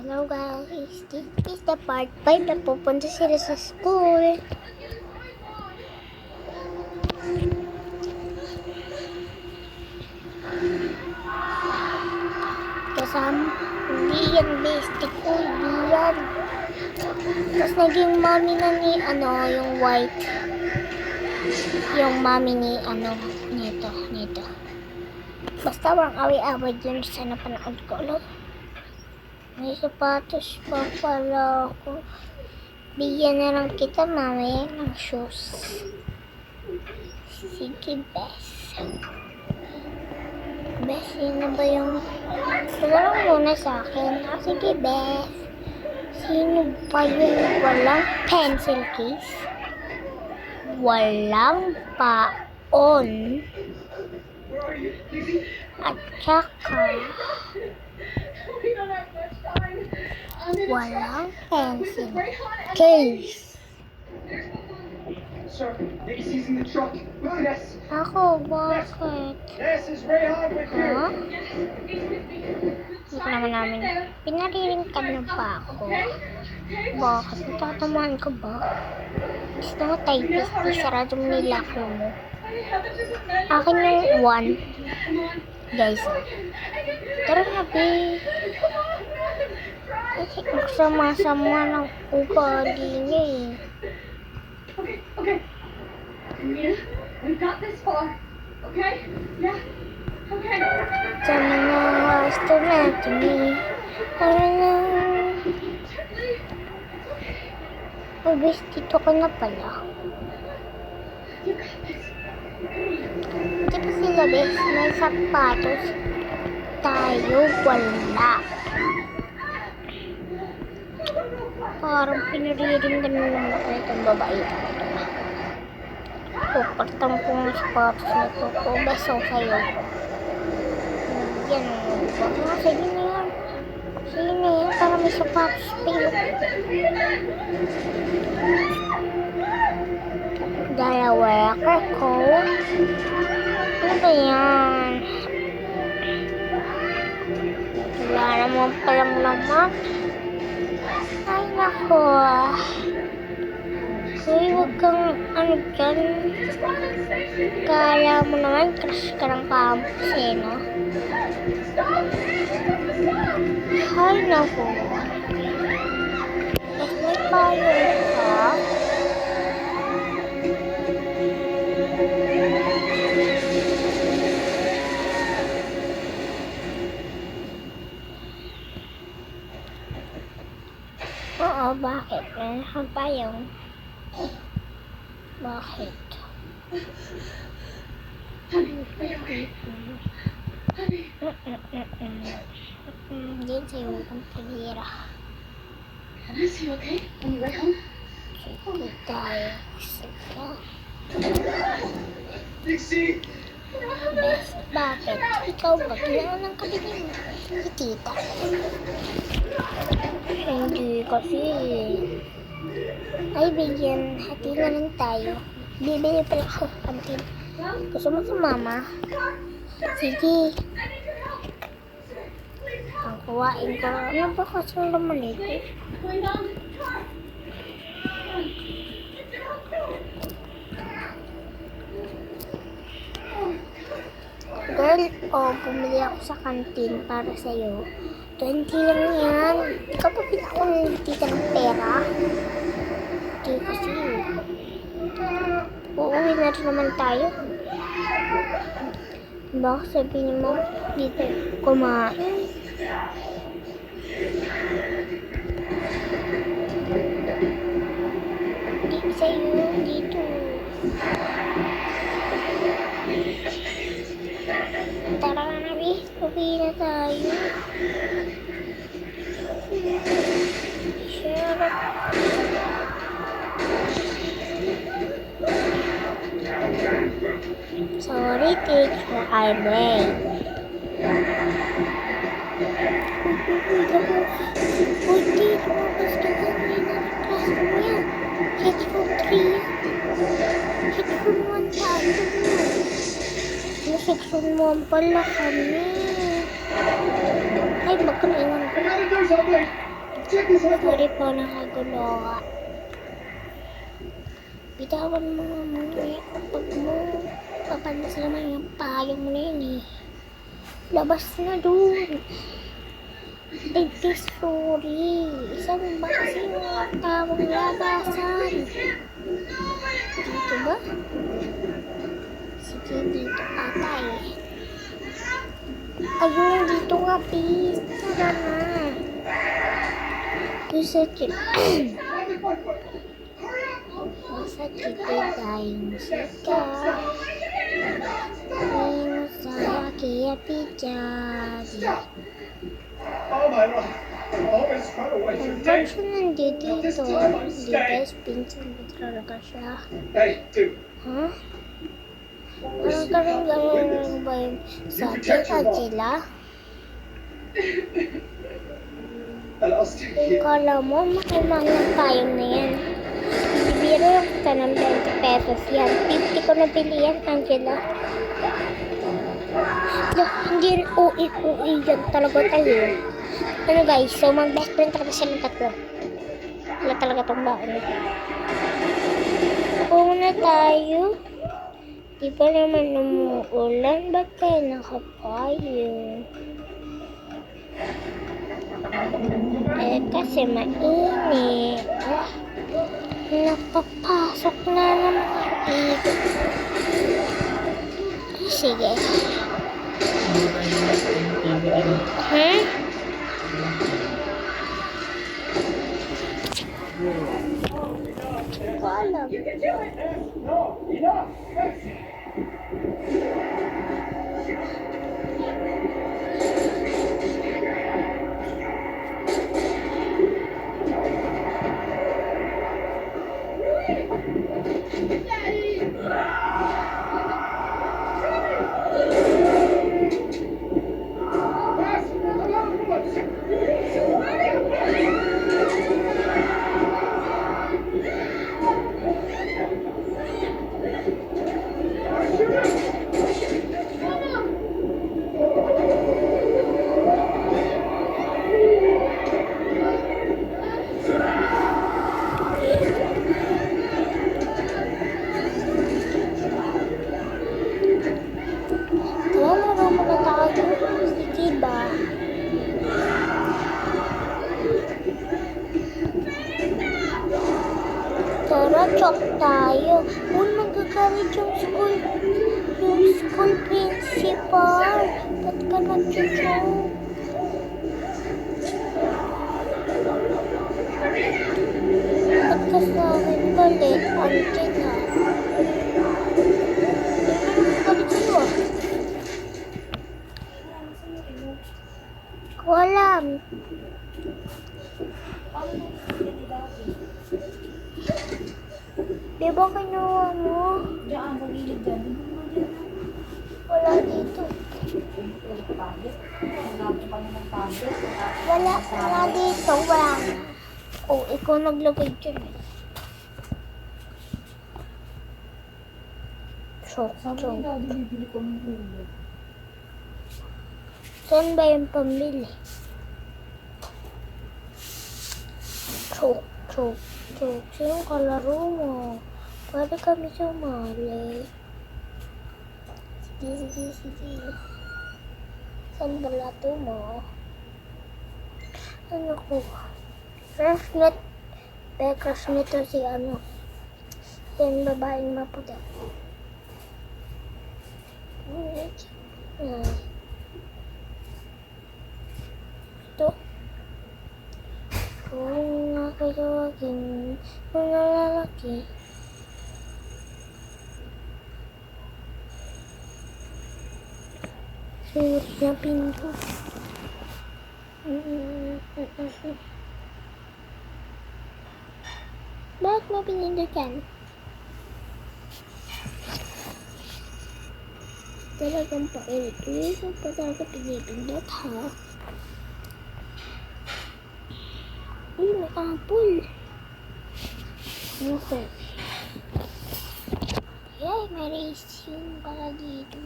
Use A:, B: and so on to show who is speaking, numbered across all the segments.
A: Hello guys, this is the part 5 na pupunta sila sa school. Kasama, hindi yan bestie ko, hindi yan. Tapos naging mommy na ni, yung white. Yung mommy ni, nito. Basta walang away-away dun sa napanood ko, alam. May sapatos pa pala ako. Bigyan na lang kita mamaya ng shoes. Sige, Bes. Bes, yun na ba yung... Salarang muna sa akin. Sige, Bes. Sino pa yung walang pencil case? Walang paon. At saka... walang pencil case.
B: Sir, Macy's in the truck. Yes.
A: Ako, bakit?
B: This is Rayhan with you.
A: Ha? Hindi naman namin. Pinariringkan na ba ako? Bakit? Natatamaan ka ba? Gusto mo typist, isarado mo nilako mo. Akin yung 1. Guys. Tara na, babe. Kasi magsama-sama ng ugali niya eh.
B: Okay. Mia, we've got this far. Okay? Yeah. Okay.
A: Sama na gusto natin eh. Para na. Oh, bes, dito ka na pala.
B: You got this.
A: Di ba sila, bes, may sapatos? Tayo wala. Parang pinariringgan mo naman ako itong babae ito. Pagtang ko ng sapatos na ito ko. Beso sa'yo. Yan. Sige na yan. Sige na yan. Para may sapatos tayo. Dalawa ko. Ano ba yan? Wala naman palang laman. Ay, nako. Uy, huwag kang dyan. Kala mo naman, crush ka ng campus eh, no? Ay, nako. Mas may payong ka. Oo, bakit? Meron pa yung... Bakit? Hindi sa'yo ang pagkira.
B: Is he okay? On your way home?
A: Sige tayo. Sige.
B: Dixie!
A: Bes, bakit? Ikaw ba? Kailangan ng kabili mo. Si tita. Hindi kasi. Ay, bigyan. Hati na lang tayo. Bibili pala ako sa kantin. Gusto mo sa mama? Sige. Ang kuwain ko. Ano ba kasi yung laman ito? Girl, bumili ako sa kantin para sa'yo. 20 lang yan. Ikaw pa pinakang tita ng pera? Hindi kasi. Uuwi na rin naman tayo. Baka sabihin mo, dito kumain. Hindi sa'yo, dito. Tara na, bis. Uwi na tayo. Sure. Sorry, teacher. I'm late. Uy, teacher. Gusto ko na class mo yan. Headphone 3 yan. Headphone 1 tayo. Section 1 pala kami. Ay, magkaiwan ko.
B: I gotta do something! Check this out.
A: Sorry po, nakagulo. Bitawan mo nga muna yung kapag mo. Papansin naman yung payong mo na yun eh. Labas na dun. Sorry. Saan ba kasi yung tawang labasan? Dito ba? Sige, dito ata eh. Ayun, dito nga, please. Tara na. Gusto chip. Sa kita tayong musika. Ayun sa kaya pijadi.
B: Oh my God. Always try to waste your
A: Ang
B: day.
A: version nandito dito. Hindi guys, pinsan mo talaga siya.
B: Hey, dude.
A: Huh? Parang ganun ba yung sa atin, Angela?
B: I lost you.
A: Kung kala mo, makilang yung payong na yan. Bibiro yung kita ng 20 pesos yan. 50 ko nabili yan, Angela. Hindi rin ui yan talaga tayo. Ano guys, so mag-best friend talaga silang tatlo. Wala talaga tong baon. Upo na tayo. Di pa naman umuulan. Ba't kayo nakapayo? Kasi mainit. Napapasok na naman dito. Sige. Alam.
B: You can do it. No, enough.
A: Laro mo na tayo. Sige ba? Tara, chok tayo. Uy, magkakaroon yung school principal. Ba't ka nag-joke? Ba't ka sa akin galit? Angela. Galit sa'yo ah. Ko alam. Di ba kinuha mo?
C: Diyan, sa gilid dyan.
A: Wala dito. Wala dito. Wala na. Oh, ikaw naglagay dyan. Chok.
C: Bibili ko ng ulo.
A: Saan ba yung pambili? Chok. Sinong kalaro mo? Pwede kami sumali. Sige. Saan ba lato mo? Ano ko? Classmate. Classmate to si ano. Yung babaeng maputi. Ito. Kung nakakawagin mga lalaki. Sulit na pinto. Bakit mo pinindot yan? Talagang pailit. Ito pa talaga pinipindot ha. Uy, may apple. Okay. Yay, may racing pala dito.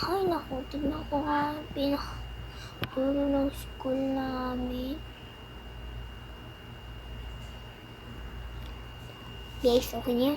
A: Ay, naku, tignan ko nga pinakaturo ng school namin. Guys, okay niya.